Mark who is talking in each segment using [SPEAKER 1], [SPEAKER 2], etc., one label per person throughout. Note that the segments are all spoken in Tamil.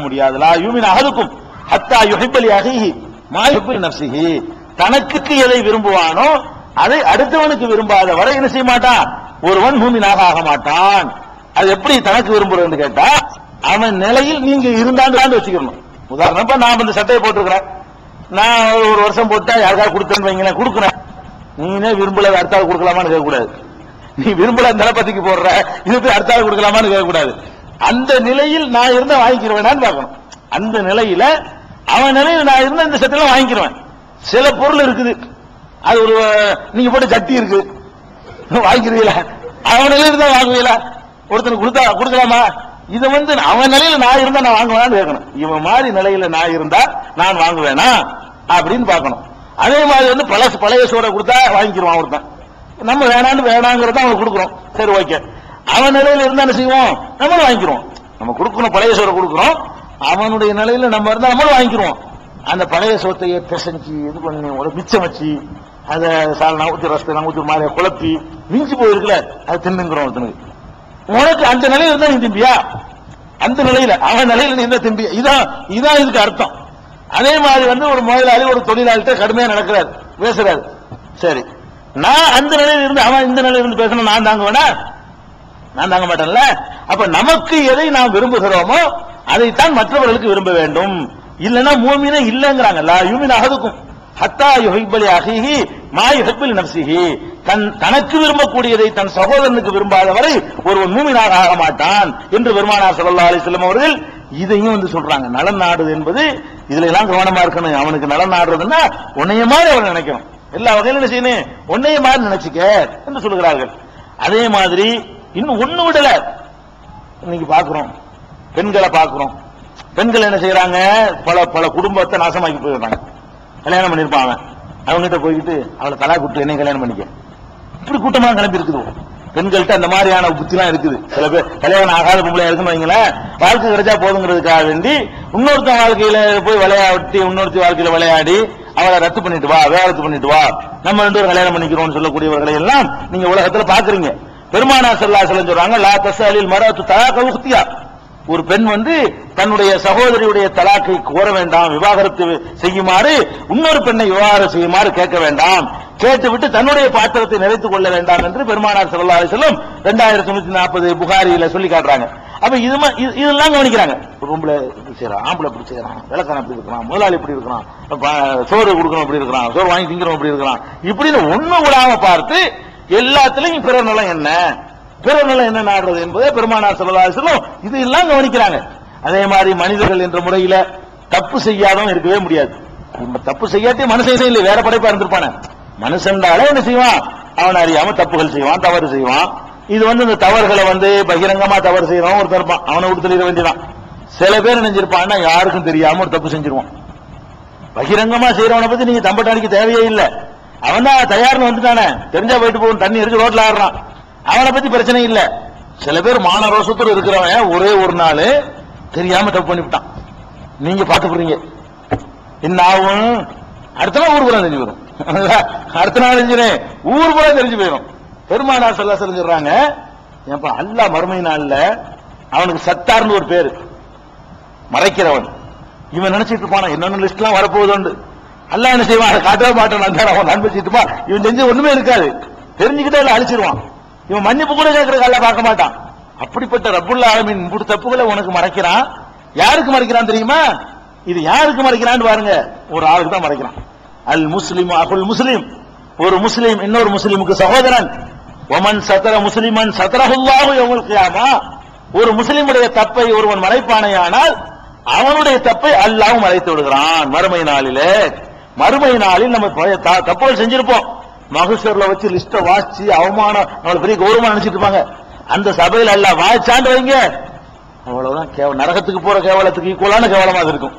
[SPEAKER 1] முடியாது. லா யூமின் அஹதுக்கும் ஹத்தா யுஹிப்ப லி அஹீஹி மா யுஹிப்பு லி நஃப்ஸிஹி. தனக்கு எதை விரும்புவானோ அதை அடுத்தவனுக்கு விரும்பாத வரை என்ன செய்ய மாட்டான், ஒருவன் மூமினாக ஆக மாட்டான். அது எப்படி தனக்கு விரும்புறதுன்னு கேட்டா, அவன் நிலையில் நீங்க இருந்தாண்டு வச்சுக்கணும். உதாரணமா நான் இந்த சட்டையை போட்டுருக்கிறேன், நான் ஒரு வருஷம் போட்டா யாருக்காவது கொடுத்தேன்னு வைங்களேன், கொடுக்குறேன். நீனே விரும்பல அடுத்தாள் கொடுக்கலாமான்னு கேட்கக்கூடாது. நீ விரும்பல அந்த நிலப்பத்திக்கு போடுற, இது போய் அடுத்தாள் கொடுக்கலாமான்னு கேட்கக்கூடாது. அந்த நிலையில் நான் இருந்தா வாங்கிக்கிறவேனான்னு பார்க்கணும். அந்த நிலையில அவன் நிலையில் நான் இருந்தா இந்த சட்டையெல்லாம் வாங்கிக்கிறேன். சில பொருள் இருக்குது, அது ஒரு நீங்க போட்டு சட்டி இருக்கு, வாங்கிக்கிறீங்களா? அவன் நிலையில தான் வாங்குவீங்களா? ஒருத்தனுக்கு கொடுக்கலாமா? இதை அவன் நிலையில நான் இருந்தா நான் வாங்குவேன்னு கேட்கணும். இவன் மாதிரி நிலையில நான் இருந்தா நான் வாங்குவேனா அப்படின்னு பார்க்கணும். அதே மாதிரி பழைய சோறை கொடுத்தா வாங்கிக்கிறோம் ஒருத்தன், நம்ம வேணாங்கிறத அவனுக்கு கொடுக்குறோம், சரி ஓகே. அவன் நிலையில இருந்தா என்ன செய்வோம், நம்மளும் வாங்கிக்கிறோம். நம்ம கொடுக்கணும், பழைய சோறை கொடுக்குறோம், அவனுடைய நிலையில நம்ம இருந்தா நம்மளும் வாங்கிக்கிறோம். அந்த பழைய சோத்தையை பிசைஞ்சு இது பண்ணி ஒரு மிச்சம் வச்சு அதை சாலை ஊற்றி ரசத்தை ஊற்றி மாலையை குழப்பி மிஞ்சி போயிருக்குல, அதை தின்னுங்கிறோம் ஒருத்தனுக்கு. உனக்கு அந்த நிலையில இருந்தா நீ திம்பியா? அந்த நிலையில அவன் நிலையில நீ இருந்தா திம்பியா? இதான் இதுக்கு அர்த்தம். அதே மாதிரி ஒரு முதலாளி ஒரு தொழிலாளிகிட்ட கடுமையா நடக்கிறாரு, பேசுறாரு. சரி, நான் அந்த நிலையில இருந்து அவன் இந்த நிலையில இருந்து பேசணும், நான் தாங்குவேனா? நான் தாங்க மாட்டேன்ல. அப்ப நமக்கு எதை நாம் விரும்புகிறோமோ அதைத்தான் மற்றவர்களுக்கு விரும்ப வேண்டும். இல்லன்னா மூமினே இல்லங்கிறாங்க. லா யூமின் அஹதுக்கும் ஹத்தா யுஹிப்ப லி அஹீஹி மா யுஹிப்பு லி நஃப்ஸிஹி. தனக்கு விரும்பக்கூடியதை தன் சகோதரனுக்கு விரும்பாத வரை ஒருவன் மூமினாக ஆக மாட்டான் என்று பெருமானார் ஸல்லல்லாஹு அலைஹி வஸல்லம் அவர்கள் இதையும் சொல்றாங்க. நலன் நாடுது என்பது இதுல எல்லாம் கவனமா இருக்கணும். அவனுக்கு நலன் நாடுறதுன்னா உன்னைய மாதிரி அவன் நினைக்கணும், எல்லா வகையிலும் என்ன செய்யணும், உன்னைய மாதிரி நினைச்சுக்க என்று சொல்லுகிறார்கள். அதே மாதிரி இன்னும் ஒண்ணு விடல, இன்னைக்கு பாக்குறோம், பெண்களை பாக்குறோம். பெண்கள் என்ன செய்யறாங்க, பல குடும்பத்தை நாசமாக்கி போயிடுறாங்க. கல்யாணம் பண்ணிருப்பாங்க, அவங்ககிட்ட போய்கிட்டு அவளை தலாக் விட்டு என்ன கல்யாணம் பண்ணிக்க, இப்படி கூட்டமாக கிளம்பி இருக்குது. பெண்கள்கிட்ட அந்த மாதிரியான புத்திலாம் இருக்குது. சில பேர் கல்யாணம் ஆகாத பொம்பளை இருக்குன்னு வைங்களேன், வாழ்க்கை கிடைச்சா போதுங்கிறதுக்காக வேண்டி இன்னொருத்தன் வாழ்க்கையில போய் விளையாட்டி இன்னொருத்தி வாழ்க்கையில விளையாடி அவளை ரத்து பண்ணிட்டு வா, வேலத்து பண்ணிட்டு வா, நம்ம ரெண்டு பேரும் கல்யாணம் பண்ணிக்கிறோம்னு சொல்லக்கூடியவர்களை எல்லாம் நீங்க உலகத்துல பாக்குறீங்க. பெருமானார் ஸல்லல்லாஹு அலைஹி வஸல்லம் சொல்றாங்க, லா தஸஅலில் மர்அத்து தலாக உக்தியா. ஒரு பெண் தன்னுடைய சகோதரியுடைய தலாக்கை கோர வேண்டாம், விவாகரத்து செய்யுமாறு இன்னொரு பெண்ணை விவாகரத்து செய்யுமாறு கேட்க வேண்டாம், கேட்டுவிட்டு தன்னுடைய பாத்திரத்தை நிறைத்துக் கொள்ள வேண்டாம் என்று பெருமானார் ஸல்லல்லாஹு அலைஹி வஸல்லம் 2140 புகாரியில சொல்லி காட்டுறாங்க. அப்ப இதெல்லாம் கவனிக்கிறாங்க. பொம்பளை இப்படி செய்யறான், ஆம்பளை இப்படி செய்யறான், விளக்கான இப்படி இருக்கிறான், முதலாளி இப்படி இருக்கிறான், சோறு கொடுக்கணும் இப்படி இருக்கிறான், சோறு வாங்கி திங்கிறோம் இப்படி இருக்கிறான், இப்படின்னு ஒண்ணு விடாம பார்த்து எல்லாத்திலையும் பிறர் நலம் என்ன, பிறர் நலம் என்ன நாடுறது என்பதை பெருமானார் ஸல்லல்லாஹு அலைஹி வஸல்லம் இதெல்லாம் கவனிக்கிறாங்க. அதே மாதிரி மனிதர்கள் என்ற முறையில தப்பு செய்யாதவன் இருக்கவே முடியாது. தப்பு செய்யாட்டி மனுஷன் இல்லை, வேற படைப்பா இருந்திருப்பான. மனுஷன்டாலே என்ன செய்வான், அவன் அறியாம தப்புகள் செய்வான், தவறு செய்வான். இது இந்த தவறுகளை பகிரங்கமா தவறு செய்யறவன் ஒருத்தர் இருப்பான், அவனை விட்டு தெரிய வேண்டியதான். சில பேர் நினைஞ்சிருப்பான்னா யாருக்கும் தெரியாம ஒரு தப்பு செஞ்சிருவான். பகிரங்கமா செய்யறவனை பத்தி நீங்க தம்பட்டாடிக்கு தேவையே இல்லை, அவன் தான் தயார்னு வந்துட்டானே, தெரிஞ்சா போயிட்டு போகும், தண்ணி இருக்கு ரோட்ல ஆடுறான், அவனை பத்தி பிரச்சனை இல்ல. சில பேர் மான ரோசத்தோடு இருக்கிறவன் ஒரே ஒரு நாள் தெரியாம தப்பு பண்ணிவிட்டான், நீங்க பாத்துக்கிறீங்க, என்ன ஆகும், அடுத்த நாள் ஊர் பூரா தெரிஞ்சு போயிடும். அடுத்த நாள் தெரிஞ்சுனே ஊர் பூரா தெரிஞ்சு போயிடும். பெருமானார் ஸல்லல்லாஹு அலைஹி வஸல்லம் சொல்றாங்க, ஏப்பா அல்லாஹ் மறுமை நாள்ல அவனுக்கு சத்தார்னு ஒரு பேரு, மறைக்கிறவன். இவன் நினைச்சிட்டு இருப்பானா என்னென்ன லிஸ்ட் எல்லாம் வரப்போகுது உண்டு, அல்லாஹ் என்ன செய்வான், அதை காட்டவே மாட்டான், அவன் அனுப்பிச்சுட்டுமா, இவன் செஞ்சு ஒண்ணுமே இருக்காது, தெரிஞ்சுக்கிட்டே எல்லாம் அழிச்சிருவான். இவன் மன்னிப்பு கூட கேட்கறதுக்கு அல்லாஹ் பார்க்க மாட்டான். அப்படிப்பட்ட ரப்புல் ஆலமீன் இப்படி தப்புகளை உனக்கு மறைக்கிறான். யாருக்கு மறைக்கிறான் தெரியுமா? இது யாருக்கு மறைக்கிறான்னு பாருங்க, ஒரு ஆளுக்கு தான் மறைக்கிறான். அல் முஸ்லிம் அகுல் முஸ்லிம், ஒரு முஸ்லிம் இன்னொரு முஸ்லிமுக்கு சகோதரன். ஒமன் சதர முஸ்லிமன் சதரஹுல்லாஹு யௌமல் கியாமா, ஒரு முஸ்லிமுடைய தப்பை ஒருவன் மறைப்பானையானால் அவனுடைய தப்பை அல்லாஹ் மறைத்து விடுகிறான் மறுமை நாளிலே. மறுமை நாளில் நம்ம தப்புகள் செஞ்சிருப்போம், மகசூர்ல வச்சு லிஸ்ட வாசிச்சு அவமானம், நம்மளுக்கு பெரிய கௌரவமா நினைச்சிட்டு இருப்பாங்க. அந்த சபையில் அல்லாஹ் வாய்ச்சாண்டு வைங்க, அவ்வளவுதான் நரகத்துக்கு போற கேவலத்துக்கு ஈக்குவலான கேவலமா இருக்கும்.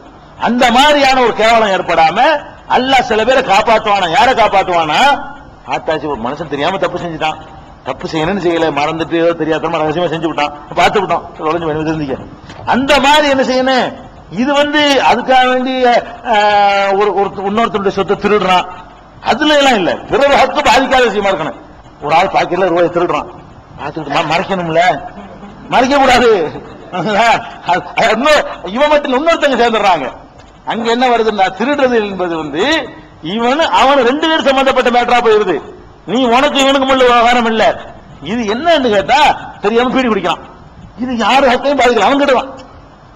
[SPEAKER 1] அந்த மாதிரியான ஒரு கேவலம் ஏற்படாம அல்லாஹ் சில பேரை காப்பாற்றுவானா. யாரை காப்பாற்றுவானா? ஆத்தாச்சு ஒரு மனுஷன் தெரியாம தப்பு செஞ்சுட்டான், தப்பு செய்யணும்னு செய்யல, மறந்துட்டு தெரியாதமா ரகசியமா செஞ்சு விட்டான், பார்த்து விட்டான், தெரிஞ்சுக்க. அந்த மாதிரி என்ன செய்யணும், இது அதுக்காக வேண்டி இன்னொருத்தருடைய சொத்தை திருடுறான், அதுல எல்லாம் இல்ல, பிறர் ஹக்கு பாதிக்காத விஷயமா இருக்கணும். ஒரு ஆள் பாக்கெட்ல ரூபாய் திருடுறான், மறைக்கணும்ல, மறைக்க கூடாது, இவன் மட்டும் இன்னொருத்தங்க சேர்ந்துடுறாங்க. அங்க என்ன வருதுன்னா, திருடுறது என்பது வந்து இவன் அவன் ரெண்டு பேரும் சம்பந்தப்பட்ட மேட்டரா போயிருது. நீ உனக்கு இவனுக்கு முள்ள விவகாரம் இல்ல. இது என்னன்னு கேட்டா தெரியாம பீடி குடிக்கலாம். இது யாரு ஹக்கையும் பாதிக்கலாம். அவன் கிடுவான்.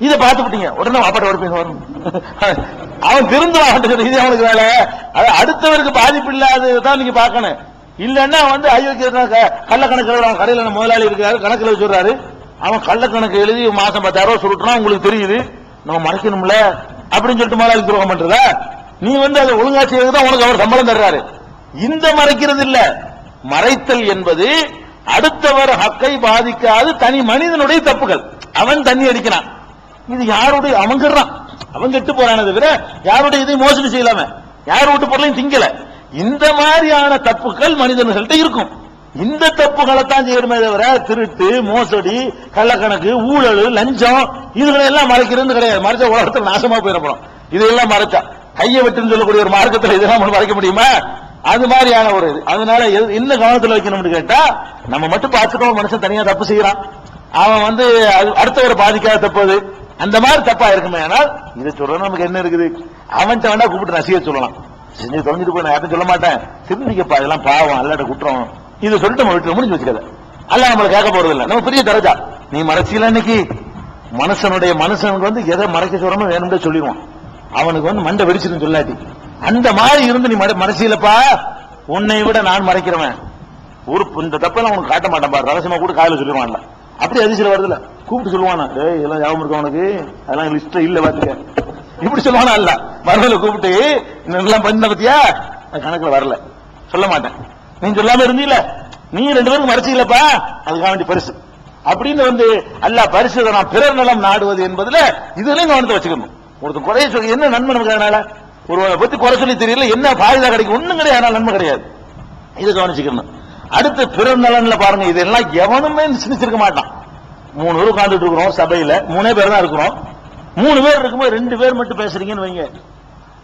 [SPEAKER 1] இதை பார்த்துட்டீங்க உடனே வாப்பாட்ட உடப்பீங்க வரும். அவன் திருந்துவான். இது அவனுக்கு வேலை. அது அடுத்தவருக்கு பாதிப்பு இல்லாததான் நீங்க பார்க்கணும். இல்லன்னா வந்து ஐயோக்கு கள்ள கணக்கு எழுதுறான். கடையில முதலாளி இருக்காரு, கணக்குல வச்சுறாரு. அவன் கள்ள கணக்கு எழுதி மாசம் 10,000 ரூபாய் சுருட்டுனா உங்களுக்கு தெரியுது, நம்ம மறைக்கணும்ல அப்படின்னு சொல்லிட்டு முதலாளி துரோகம் பண்றதா? நீ வந்து அதை ஒழுங்கா செய்யறதுதான் உனக்கு அவர் சம்பளம் தர்றாரு. இந்த மறைக்கிறது இல்ல. மறைத்தல் என்பது அடுத்தவர் ஹக்கை பாதிக்காது தனி மனிதனுடைய தப்புகள். அவன் தண்ணி அடிக்கிறான், இது யாருடைய அவங்கிறான், அவன் கெட்டு போறானே தவிர யாருடைய இதை மோசடி செய்யலாம, யார் வீட்டு பொருளையும் திங்கல. இந்த மாதிரியான தப்புகள் மனிதர்கள்ட்ட இருக்கும். இந்த தப்புகளை தான் செய்யணுமே தவிர திருட்டு, மோசடி, கள்ளக்கணக்கு, ஊழல், லஞ்சம் இதுகளை எல்லாம் மறைக்கிறது கிடையாது. மறைச்ச உலகத்தில் நாசமா போயிடப்படும். இதெல்லாம் மறைச்சா கையை வெட்டுன்னு சொல்லக்கூடிய ஒரு மார்க்கத்தில் இதெல்லாம் மறைக்க முடியுமா? அது மாதிரியான ஒரு இது. அதனால என்ன கவனத்தில் வைக்கணும்னு கேட்டா, நம்ம மட்டும் பார்த்துட்டோம் மனுஷன் தனியா தப்பு செய்யறான், அவன் வந்து அடுத்தவரை பாதிக்காத தப்பு, அந்த மாதிரி தப்பா இருக்குமே. ஆனால் இதை சொல்றோம் நமக்கு என்ன இருக்குது? அவன்கிட்ட வேணா கூப்பிட்டு நசிய சொல்லலாம், செஞ்சு தொலைஞ்சிட்டு போய் நான் யாரும் சொல்ல மாட்டேன், சிந்திக்கப்பா இதெல்லாம் பாவம் அல்லாட்ட குற்றம், இது சொல்லிட்டு நம்ம வீட்டுல முடிஞ்சு வச்சுக்கல. அல்ல நம்மளை கேட்க போறது இல்லை. நம்ம பெரிய தரஜா நீ மறைச்சில. இன்னைக்கு மனுஷனுக்கு வந்து எதை மறைக்க சொல்றோமோ வேணும்னு சொல்லிடுவான். அவனுக்கு வந்து மண்டை வெடிச்சிருன்னு சொல்லாட்டி அந்த மாதிரி இருந்து நீ மறைச்சிலப்பா, உன்னை விட நான் மறைக்கிறவன் ஒரு இந்த தப்பெல்லாம் உனக்கு காட்ட மாட்டேன் பாரு, ரகசியமா கூட காலையில் சொல்லிடுவான்ல. அப்படி அதிசயம் வருதுல, கூப்பிட்டு சொல்லுவானா, எல்லாம் ஞாபகம் இருக்க உனக்கு, அதெல்லாம் லிஸ்ட் இல்ல பாத்துக்க, இப்படி சொல்லுவானா? அல்ல மறுபடியும் கூப்பிட்டு எல்லாம் பண்ண பத்தியா கணக்குல வரல சொல்ல மாட்டேன், நீ சொல்லாம இருந்தீல, நீ 2 பேருக்கு மறைச்சிலப்பா, அதுக்காக வேண்டிய பரிசு அப்படின்னு வந்து அல்ல பரிசு நான் பிறர் நலம் நாடுவது என்பதுல இதுலயும் கவனத்தை வச்சுக்கணும். ஒருத்தர் குறைய சொல்லி என்ன நன்மை நமக்கு? அதனால ஒருவரை பத்தி குறை சொல்லி தெரியல, என்ன பாதிதா கிடைக்கும்? ஒண்ணும் கிடையாது, நன்மை கிடையாது. இது கவனிச்சுக்கணும். அடுத்து பிறர் நலன்ல பாருங்க, இதெல்லாம் எவனுமே சிந்திச்சிருக்க மாட்டான். 3 பேர் உட்கார்ந்துட்டு இருக்கிறோம் சபையில, 3 பேர் தான் இருக்கிறோம். 3 பேர் இருக்கும்போது 2 பேர் மட்டும் பேசுறீங்கன்னு வைங்க,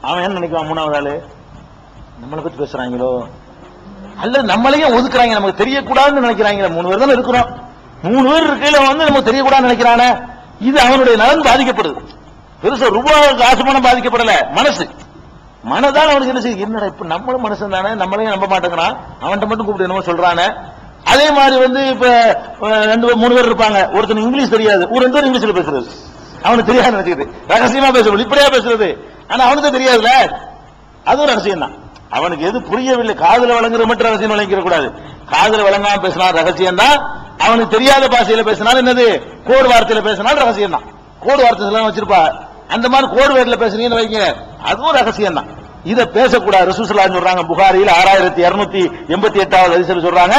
[SPEAKER 1] அவன் என்ன நினைக்குவான்? 3வது ஆளு நம்மளை பத்தி பேசுறாங்களோ, அல்லது நம்மளையும் ஒதுக்குறாங்க, நமக்கு தெரியக்கூடாதுன்னு நினைக்கிறாங்க. 3 பேர் தானே இருக்கிறோம், 3 பேர் இருக்கையில வந்து நமக்கு தெரியக்கூடாதுன்னு நினைக்கிறானே, இது அவனுடைய நலன் பாதிக்கப்படுது. பெருசா ரூபாய் காசு பணம் பாதிக்கப்படல, மனதான் அவனுக்கு என்ன செய்ய, என்னடா இப்ப நம்மளும் மனுஷன் தானே, நம்மளையும் நம்ப மாட்டேங்கிறான், அவன்கிட்ட மட்டும் கூப்பிட்டு என்னமோ சொல்றானே. அதே மாதிரி வந்து இப்ப 2-3 பேர் இருப்பாங்க, ஒருத்தன் இங்கிலீஷ் தெரியாது, ஒரு 2 பேர் இங்கிலீஷ்ல பேசுறது, அவனுக்கு தெரியாது நினைச்சிட்டு ரகசியமா பேசுறது, இப்படியா பேசுறது, ஆனா அவனுக்கு தெரியாதுல, அதுவும் ரகசியம் தான். அவனுக்கு எது புரியவில்லை, காதுல வழங்குற மட்டும் ரகசியம் வழங்கிட கூடாது. காதுல வழங்காம பேசினா ரகசியம் தான், அவனுக்கு தெரியாத பாஷையில பேசினாலும் என்னது, கோடு வார்த்தையில பேசினாலும் ரகசியம் தான். கோடு வார்த்தை எல்லாம் வச்சிருப்பா, அந்த மாதிரி கோடு வேர்ட்ல பேசுறீங்கன்னு வைங்க, அதுவும் ரகசியம் தான். இதை பேசக்கூடாது. ரசூலுல்லாஹி ஸல்லல்லாஹு அலைஹி வஸல்லம் சொல்றாங்க, புகாரியில் 6288வது ஹதீஸ்ல சொல்றாங்க,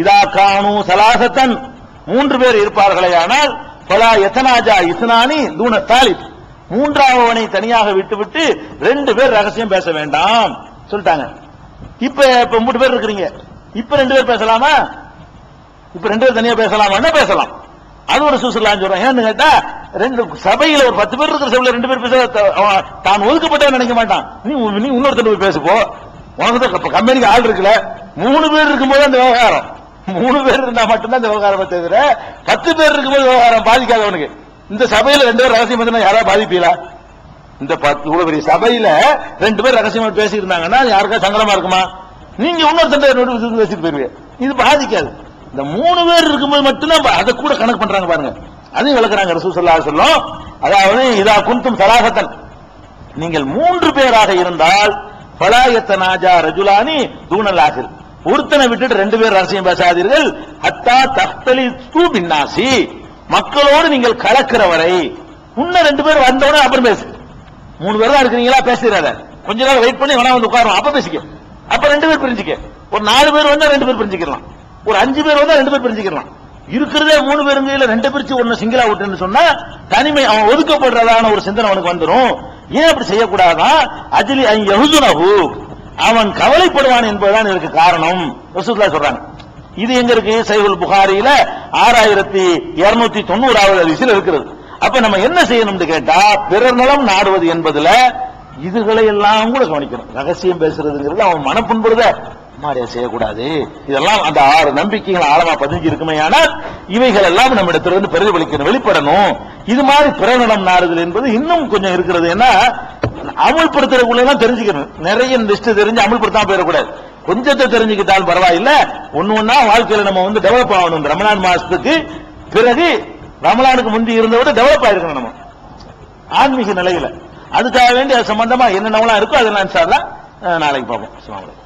[SPEAKER 1] இதா கானு சலாசத்தன், 3 பேர் இருப்பார்களே ஆனால் ஃபலா யதனாஜா இஸ்னானி தூன தாலிப், 3ஆவவனை தனியாக விட்டுவிட்டு 2 பேர் ரகசியம் பேச வேண்டாம் சொல்லிட்டாங்க. இப்ப 3 பேர் இருக்கிறீங்க, இப்ப 2 பேர் பேசலாமா? இப்ப 2 பேர் தனியா பேசலாமா? பேசலாம். அது ஒரு சுசலாம் சொல்றேன். ஏன்னு கேட்டா, 2 சபையில ஒரு 10 பேர் இருக்கிற சபையில 2 பேர் பேச தான் ஒதுக்கப்பட்டவன் நினைக்க மாட்டான். நீ இன்னொருத்தர் போய் பேசுப்போ, உனக்கு தான் கம்பெனிக்கு ஆள் இருக்குல்ல. 3 பேர் இருக்கும்போது அந்த விவகாரம், 3 பேர் இருந்தா மட்டும்தான் இந்த விவகாரம் தவிர 10 பேர் இருக்கும்போது விவகாரம் பாதிக்காதவனுக்கு. இந்த சபையில 2 பேர் ரகசியம் பண்ணா யாராவது பாதிப்பீங்களா? இந்த 10 பெரிய சபையில 2 பேர் ரகசியமா பேசி இருந்தாங்கன்னா யாருக்கா சங்கடமா இருக்குமா? நீங்க இன்னொருத்தர் பேசிட்டு போயிருவீங்க, இது பாதிக்காது. இந்த 3 பேர் இருக்கும்போது மட்டும்தான் அதை கூட கணக்கு பண்றாங்க பாருங்க. அதையும் விளக்குறாங்க ரசூல் ஸல்லல்லாஹு அலைஹி வஸல்லம். அதாவது இதா குன்தும் சலாசத்தன், நீங்கள் 3 பேராக இருந்தால் ஃபலா யதனாஜா ரஜுலானி தூனல் ஆகிர், ஒருத்தனை விட்டுட்டு 2 பேர் ரகசியம் பேசாதீர்கள். ஹத்தா தஹ்தலிது பின்னாசி, மக்களோடு நீங்கள் கலக்கிற வரை. இன்னும் 2 பேர் வந்தவனே அப்புறம் பேசு. 3 பேர் தான் இருக்கிறீங்களா, பேசுறாத, கொஞ்ச நேரம் வெயிட் பண்ணி வேணா வந்து உட்காரும், அப்ப பேசிக்க. அப்ப 2 பேர் பிரிஞ்சுக்க. ஒரு 4 பேர் வந்தா 2 பேர் பிரிஞ்சுக்கலாம், ஒரு 5 பேர் வந்தா 2 பேர் பிரிஞ்சுக்கலாம். இருக்கிறதே 3 பேருங்கையில 2 பிரிச்சு ஒன்னு சிங்கிளா விட்டுன்னு சொன்னா தனிமை, அவன் ஒதுக்கப்படுறதான ஒரு சிந்தனை அவனுக்கு வந்துடும். ஏன் அப்படி செய்யக்கூடாதான்? அஜ்லி அன் யஹுதுனஹு, அவன் கவலைப்படுவான் என்பதுதான் இதற்கு காரணம் ரசூலுல்லாஹ் சொல்றாங்க. இது எங்க இருக்கு? சஹீஹுல் புகாரியில 6290வது ஹதீஸில் இருக்கிறது. அப்ப நம்ம என்ன செய்யணும்னு கேட்டா, பிறர் நலம் நாடுவது என்பதுல இதுகளை எல்லாம் கூட கவனிக்கணும். ரகசியம் பேசுறதுங்கிறது அவன் மனப்புண்படுத மாரியா செய்யக்கூடாது. இதெல்லாம் அந்த 6 நம்பிக்கைகள் ஆழமா பதிஞ்சு இருக்குமே. ஆனால் இவைகள் எல்லாம் நம்ம இடத்திலிருந்து பிரதிபலிக்கணும், வெளிப்படணும். இது மாதிரி பிரகடனம் நாடுதல் என்பது இன்னும் கொஞ்சம் இருக்கிறது. ஏன்னா அமல்படுத்துறதுக்குள்ள எல்லாம் தெரிஞ்சுக்கணும். நிறைய லிஸ்ட் தெரிஞ்சு அமல்படுத்தாம போயிடக்கூடாது. கொஞ்சத்தை தெரிஞ்சுக்கிட்டாலும் பரவாயில்ல. ஒண்ணா வாழ்க்கையில நம்ம டெவலப் ஆகணும். ரமலான் மாசத்துக்கு பிறகு ரமலானுக்கு முந்தி இருந்த விட டெவலப் ஆயிருக்கணும் நம்ம ஆன்மீக நிலையில. அதுக்காக வேண்டி அது சம்பந்தமா என்னென்னலாம் இருக்கோ அதெல்லாம் இன்ஷா அல்லாஹ் நாளைக்கு பார்ப்போம். அஸ்ஸலாமு அலைக்கும்.